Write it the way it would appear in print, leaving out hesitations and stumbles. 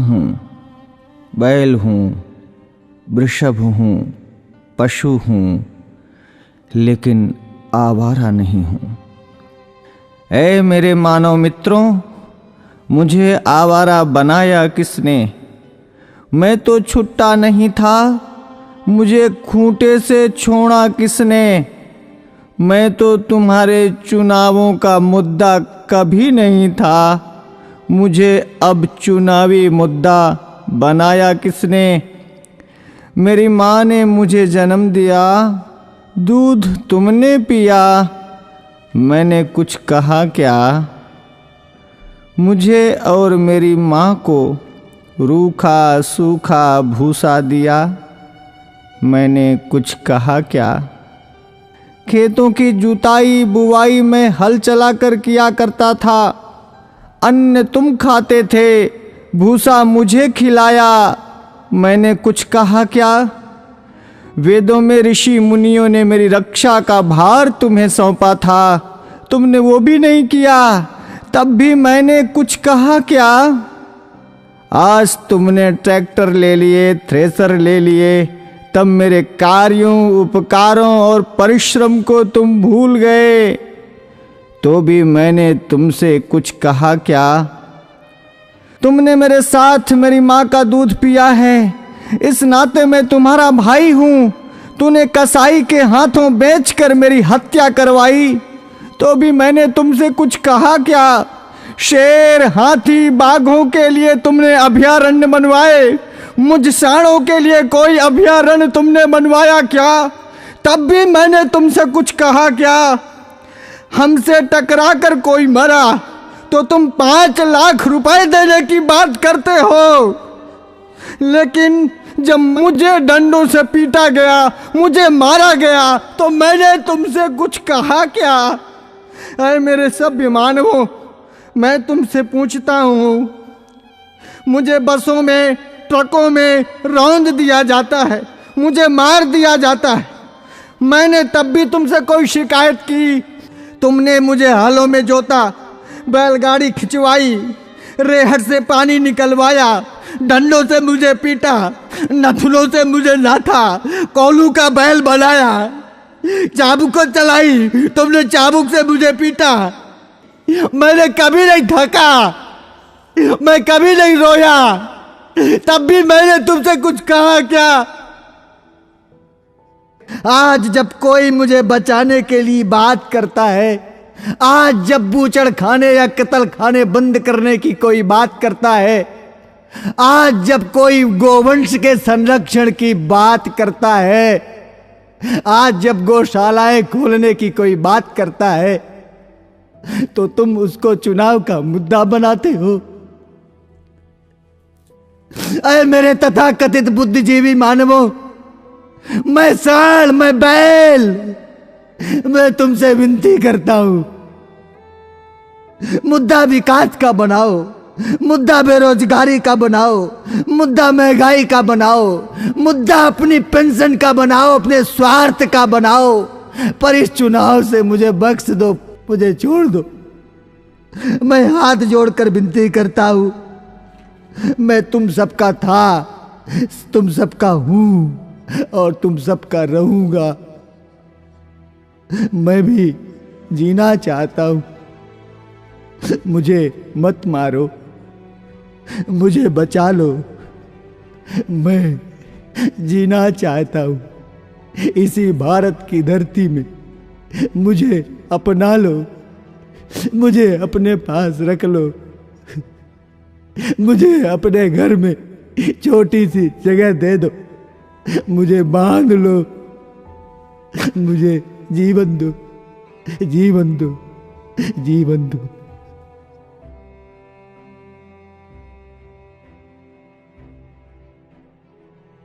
हूँ, बैल हूँ, वृषभ हूँ, पशु हूँ, लेकिन आवारा नहीं हूँ। ऐ मेरे मानव मित्रों, मुझे आवारा बनाया किसने? मैं तो छुट्टा नहीं था, मुझे खूंटे से छोड़ा किसने? मैं तो तुम्हारे चुनावों का मुद्दा कभी नहीं था, मुझे अब चुनावी मुद्दा बनाया किसने? मेरी माँ ने मुझे जन्म दिया, दूध तुमने पिया, मैंने कुछ कहा क्या? मुझे और मेरी माँ को रूखा सूखा भूसा दिया, मैंने कुछ कहा क्या? खेतों की जुताई बुवाई में हल चलाकर किया करता था, अन्न तुम खाते थे, भूसा मुझे खिलाया, मैंने कुछ कहा क्या? वेदों में ऋषि मुनियों ने मेरी रक्षा का भार तुम्हें सौंपा था, तुमने वो भी नहीं किया, तब भी मैंने कुछ कहा क्या? आज तुमने ट्रैक्टर ले लिए, थ्रेसर ले लिए, तब मेरे कार्यों, उपकारों और परिश्रम को तुम भूल गए, तो भी मैंने तुमसे कुछ कहा क्या? तुमने मेरे साथ मेरी माँ का दूध पिया है, इस नाते मैं तुम्हारा भाई हूँ। तूने कसाई के हाथों बेचकर मेरी हत्या करवाई, तो भी मैंने तुमसे कुछ कहा क्या? शेर, हाथी, बाघों के लिए तुमने अभयारण्य बनवाए, मुझ सांडों के लिए कोई अभयारण्य तुमने बनवाया क्या? तब भी मैंने तुमसे कुछ कहा क्या? हमसे टकरा कर कोई मरा तो तुम 5 लाख रुपए देने की बात करते हो, लेकिन जब मुझे डंडों से पीटा गया, मुझे मारा गया, तो मैंने तुमसे कुछ कहा क्या? अरे मेरे सभ्य मानवों, मैं तुमसे पूछता हूँ, मुझे बसों में, ट्रकों में रौंद दिया जाता है, मुझे मार दिया जाता है, मैंने तब भी तुमसे कोई शिकायत की? तुमने मुझे हालों में जोता, बैलगाड़ी खिंचवाई, रेहड़ से पानी निकलवाया, डंडों से मुझे पीटा, नथुनों से मुझे नाथा, कोलू का बैल बनाया, चाबुक चलाई, तुमने चाबुक से मुझे पीटा, मैंने कभी नहीं थका, मैं कभी नहीं रोया, तब भी मैंने तुमसे कुछ कहा क्या? आज जब कोई मुझे बचाने के लिए बात करता है, आज जब बूचड़ खाने या कत्ल खाने बंद करने की कोई बात करता है, आज जब कोई गोवंश के संरक्षण की बात करता है, आज जब गौशालाएं खोलने की कोई बात करता है, तो तुम उसको चुनाव का मुद्दा बनाते हो। अरे मेरे तथाकथित बुद्धिजीवी मानवों, मैं सांड, मैं बैल, मैं तुमसे विनती करता हूं, मुद्दा विकास का बनाओ, मुद्दा बेरोजगारी का बनाओ, मुद्दा महंगाई का बनाओ, मुद्दा अपनी पेंशन का बनाओ, अपने स्वार्थ का बनाओ, पर इस चुनाव से मुझे बख्श दो, मुझे छोड़ दो। मैं हाथ जोड़कर विनती करता हूं, मैं तुम सबका था, तुम सबका हूं और तुम सबका रहूंगा। मैं भी जीना चाहता हूं, मुझे मत मारो, मुझे बचा लो, मैं जीना चाहता हूं इसी भारत की धरती में, मुझे अपना लो, मुझे अपने पास रख लो, मुझे अपने घर में छोटी सी जगह दे दो, मुझे बांध लो, मुझे जीवन दो, जीवन दो, जीवन दो।